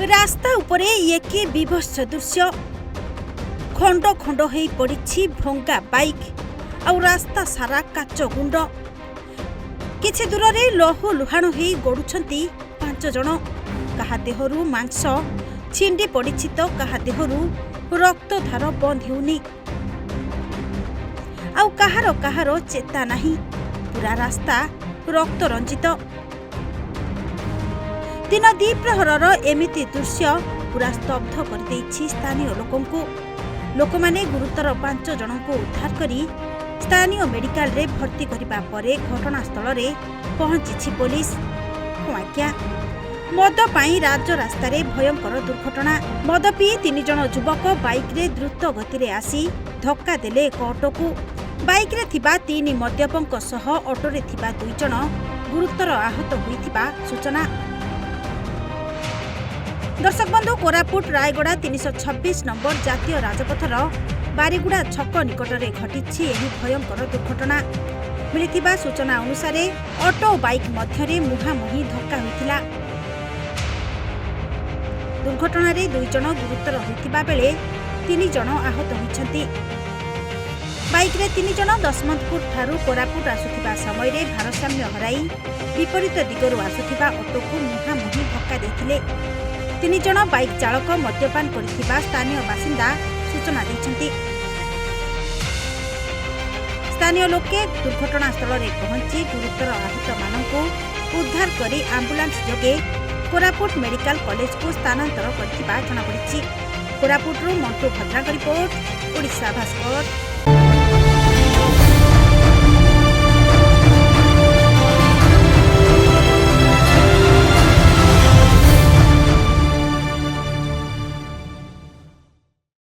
रास्ता उपरे एके विभत्स दृश्य खंड खंड हो पड़ी भंगा बाइक आउ रास्ता सारा काच गुंड किछि दूर रे लहु लुहाण हो गड़ुछंती 5 जण कहा देहरु मांस छिंडी पड़ी तो कहा देहरु रक्त धार बंद हेउनी आउ कहार चेता नहीं पूरा रास्ता रक्त रंजित दिन द्विप्रहर एमिति दृश्य पूरा स्तब्ध कर स्थानीय लोक माने गुरुतर 5 जन को उद्धार करी स्थानीय मेडिकल रे भर्ती करिबा परे घटनास्थल रे पहुंची पुलिस। आज्ञा मद पाई राज्य रास्ता रे भयंकर दुर्घटना। मद पी 3 जन युवक बाइक रे द्रुत गति रे आसी धक्का देले एक ऑटो को। बाइक रे थिबा 3 मद्यपंक सह ऑटो रे थिबा 2 जन गुरुतर आहत होइथिबा सूचना। दर्शक बंधु कोरापुट रायगड़ा 326 नंबर जातीय राजपथर बारीगुड़ा छक निकट में घटी एही भयंकर दुर्घटना। मिलिथिबा सूचना अनुसार ऑटो बाइक मध्य मुहांमुही धक्का होइथिला। दुर्घटना रे 2 जन गुरुतर होइथिबा बेले 3 जन आहत होइछंती। बाइक रे 3 जन दशमंतपुर ठारू कोरापुट आसुथिबा समय रे भारसाम्य हराई विपरीत दिगरु आसुथिबा ऑटो को मुहांमुही धक्का देथिले। 3 जन बाइक चालक मद्यपान करिथिबा स्थानीय बासिंदा सूचना दैछंती। स्थानीय लोके दुर्घटनास्थल रे पहुंची गुरुतर आहत माननकु उद्धार करी एम्बुलेंस जोगे कोरापुट मेडिकल कॉलेज को स्थानांतर करथिबा जणापड़िछि। कोरापुटरू मंटू भद्राक रिपोर्ट, ओडिशा भास्कर।